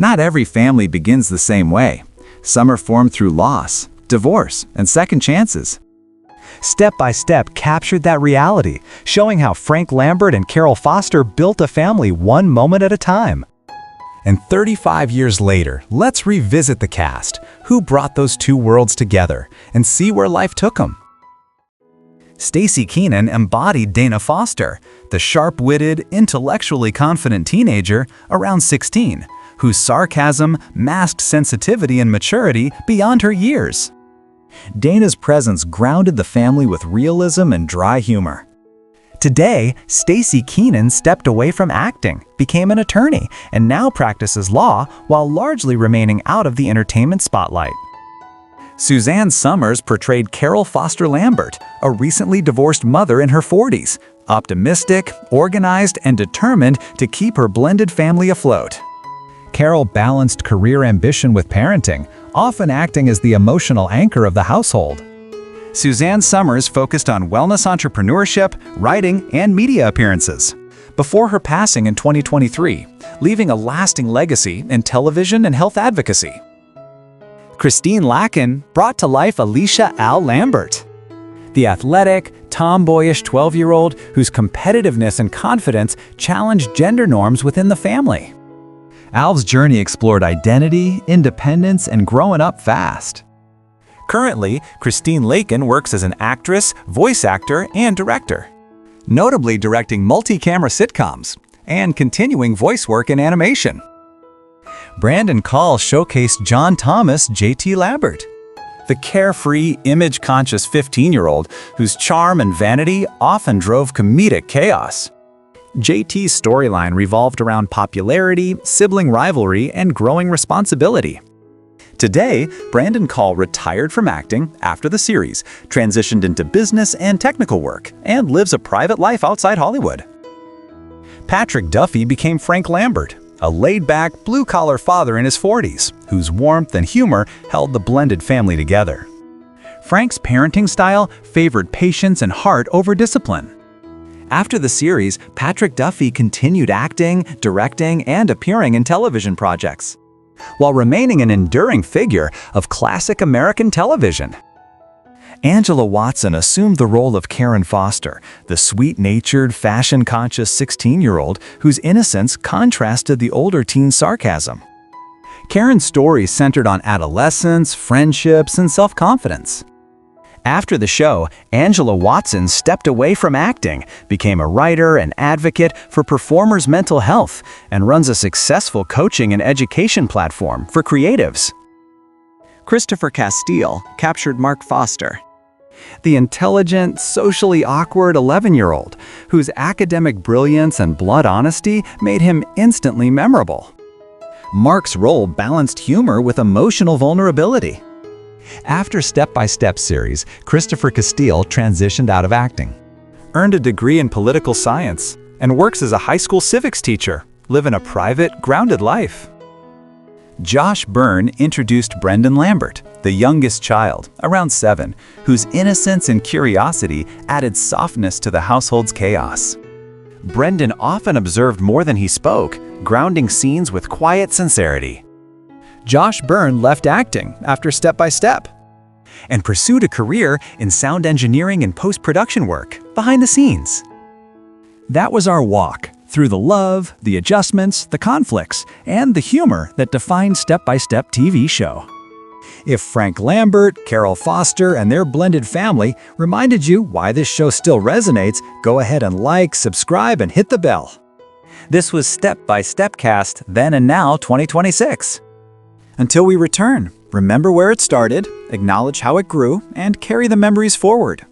Not every family begins the same way. Some are formed through loss, divorce, and second chances. Step by Step captured that reality, showing how Frank Lambert and Carol Foster built a family one moment at a time. And 35 years later, let's revisit the cast, who brought those two worlds together, and see where life took them. Staci Keanan embodied Dana Foster, the sharp-witted, intellectually confident teenager around 16, whose sarcasm masked sensitivity and maturity beyond her years. Dana's presence grounded the family with realism and dry humor. Today, Staci Keanan stepped away from acting, became an attorney, and now practices law while largely remaining out of the entertainment spotlight. Suzanne Summers portrayed Carol Foster Lambert, a recently divorced mother in her 40s, optimistic, organized, and determined to keep her blended family afloat. Carol balanced career ambition with parenting, often acting as the emotional anchor of the household. Suzanne Summers focused on wellness entrepreneurship, writing, and media appearances, before her passing in 2023, leaving a lasting legacy in television and health advocacy. Christine Lakin brought to life Alicia Lambert, the athletic, tomboyish 12-year-old whose competitiveness and confidence challenged gender norms within the family. Al's journey explored identity, independence, and growing up fast. Currently, Christine Lakin works as an actress, voice actor, and director, notably directing multi-camera sitcoms and continuing voice work in animation. Brandon Call showcased John Thomas J.T. Lambert, the carefree, image-conscious 15-year-old whose charm and vanity often drove comedic chaos. JT's storyline revolved around popularity, sibling rivalry, and growing responsibility. Today, Brandon Call retired from acting after the series, transitioned into business and technical work, and lives a private life outside Hollywood. Patrick Duffy became Frank Lambert, a laid-back, blue-collar father in his 40s, whose warmth and humor held the blended family together. Frank's parenting style favored patience and heart over discipline. After the series, Patrick Duffy continued acting, directing, and appearing in television projects, while remaining an enduring figure of classic American television. Angela Watson assumed the role of Karen Foster, the sweet-natured, fashion-conscious 16-year-old whose innocence contrasted the older teen's sarcasm. Karen's story centered on adolescence, friendships, and self-confidence. After the show, Angela Watson stepped away from acting, became a writer and advocate for performers' mental health, and runs a successful coaching and education platform for creatives. Christopher Castile captured Mark Foster, the intelligent, socially awkward 11-year-old whose academic brilliance and blunt honesty made him instantly memorable. Mark's role balanced humor with emotional vulnerability. After Step by Step series, Christopher Castile transitioned out of acting, earned a degree in political science, and works as a high school civics teacher, living a private, grounded life. Josh Byrne introduced Brendan Lambert, the youngest child, around 7, whose innocence and curiosity added softness to the household's chaos. Brendan often observed more than he spoke, grounding scenes with quiet sincerity. Josh Byrne left acting after Step by Step and pursued a career in sound engineering and post-production work behind the scenes. That was our walk through the love, the adjustments, the conflicts, and the humor that defined Step by Step TV show. If Frank Lambert, Carol Foster, and their blended family reminded you why this show still resonates, go ahead and like, subscribe, and hit the bell. This was Step by Step Cast Then and Now 2026. Until we return, remember where it started, acknowledge how it grew, and carry the memories forward.